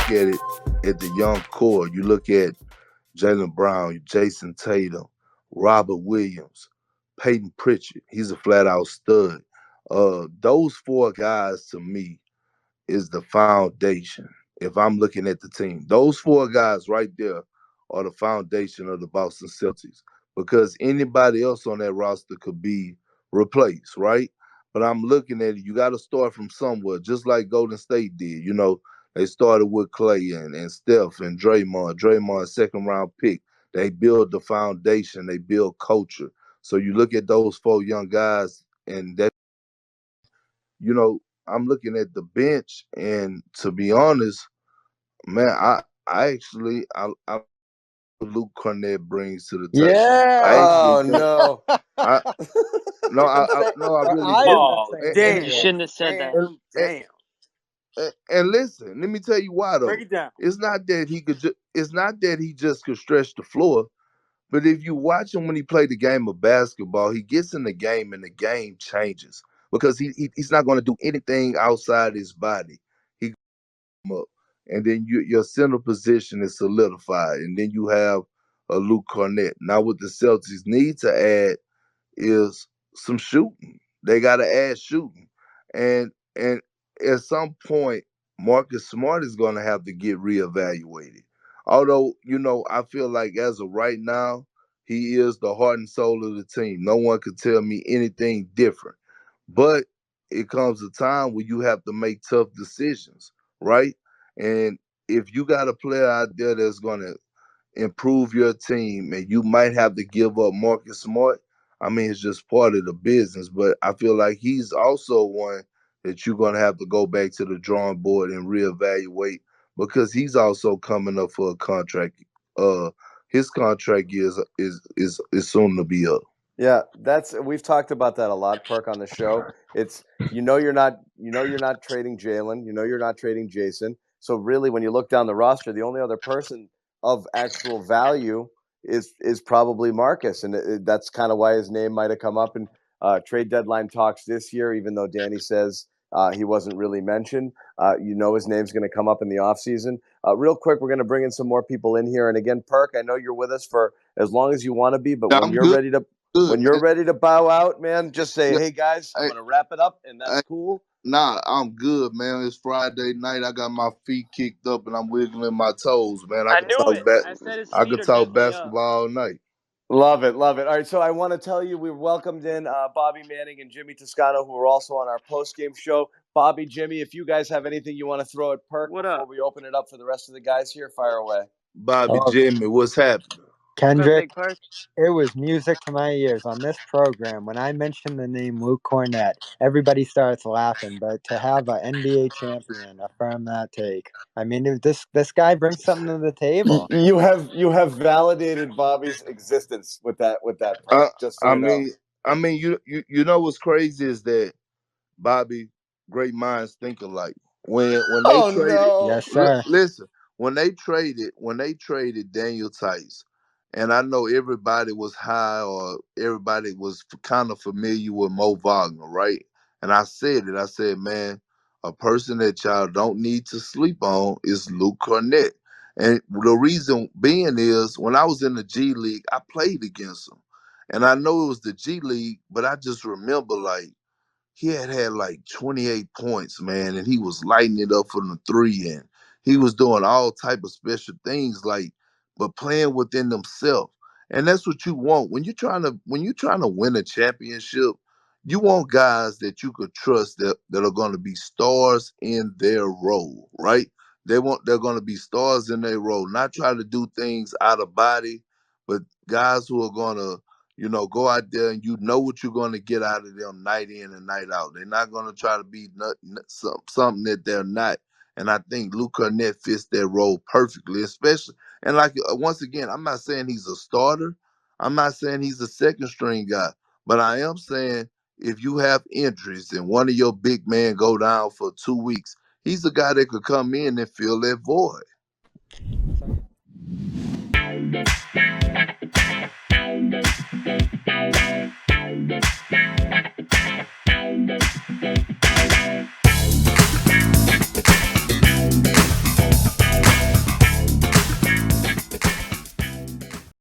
look at the young core, you look at Jaylen Brown, Jason Tatum, Robert Williams, Peyton Pritchard. He's a flat out stud. Those four guys to me is the foundation. If I'm looking at the team, those four guys right there are the foundation of the Boston Celtics because anybody else on that roster could be replaced, right? But I'm looking at it, you got to start from somewhere, just like Golden State did. They started with Clay and Steph and Draymond. Draymond, second round pick. They build the foundation, they build culture. So you look at those four young guys, and that, I'm looking at the bench, and to be honest, man, I actually I Luke Kornet brings to the table. I Yeah. actually Oh do. no. I no, I really I do. was Oh, saying damn. that. You shouldn't have said that. And, Damn. and listen, let me tell you why though. Break it down. It's not that it's not that he just could stretch the floor, but if you watch him when he played the game of basketball, he gets in the game and the game changes because he's not going to do anything outside his body. He up, and then your center position is solidified, and then you have a Luke Kornet. Now, what the Celtics need to add is some shooting. They got to add shooting, and at some point, Marcus Smart is going to have to get reevaluated. Although I feel like as of right now, he is the heart and soul of the team. No one could tell me anything different. But it comes a time where you have to make tough decisions, right? And if you got a player out there that's going to improve your team and you might have to give up Marcus Smart, I mean, it's just part of the business. But I feel like he's also one that you're going to have to go back to the drawing board and reevaluate because he's also coming up for a contract. His contract is soon to be up. Yeah, we've talked about that a lot, Perk, on the show. It's you're not trading Jalen, you're not trading Jason. So really, when you look down the roster, the only other person of actual value is probably Marcus, and that's kind of why his name might have come up in trade deadline talks this year, even though Danny says he wasn't really mentioned. His name's going to come up in the offseason. Real quick, we're going to bring in some more people in here, and again, Perk, I know you're with us for as long as you want to be, but when you're ready to ready to bow out, man, just say, "Hey guys, I'm gonna wrap it up," and that's cool. Nah, I'm good, man. It's Friday night. I got my feet kicked up and I'm wiggling my toes, man. I could talk basketball all night. Love it, love it. All right, so I want to tell you we welcomed in Bobby Manning and Jimmy Toscano, who are also on our post-game show. Bobby, Jimmy, if you guys have anything you want to throw at Perk before we open it up for the rest of the guys here, fire away. Bobby, Jimmy, what's happening? Kendrick, it was music to my ears on this program. When I mentioned the name Luke Kornet, everybody starts laughing. But to have an NBA champion affirm that take, I mean, this guy brings something to the table. You have validated Bobby's existence with that just so I mean, you know what's crazy is that Bobby, great minds think alike. When they traded, yes, sir. Listen, when they traded Daniel Theis, and I know everybody was high or everybody was kind of familiar with Mo Wagner, right? And I said, man, a person that y'all don't need to sleep on is Luke Kornet. And the reason being is when I was in the G League, I played against him. And I know it was the G League, but I just remember like he had like 28 points, man, and he was lighting it up from the three, and he was doing all type of special things, like, but playing within himself. And that's what you want when you're trying to win a championship. You want guys that you could trust that are going to be stars in their role, right? They're going to be stars in their role, not try to do things out of body, but guys who are going to go out there and you know what you're going to get out of them night in and night out. They're not going to try to be something that they're not. And I think Luke Kornet fits that role perfectly, especially. And like, once again, I'm not saying he's a starter. I'm not saying he's a second string guy. But I am saying if you have injuries and one of your big men go down for 2 weeks, he's the guy that could come in and fill that void.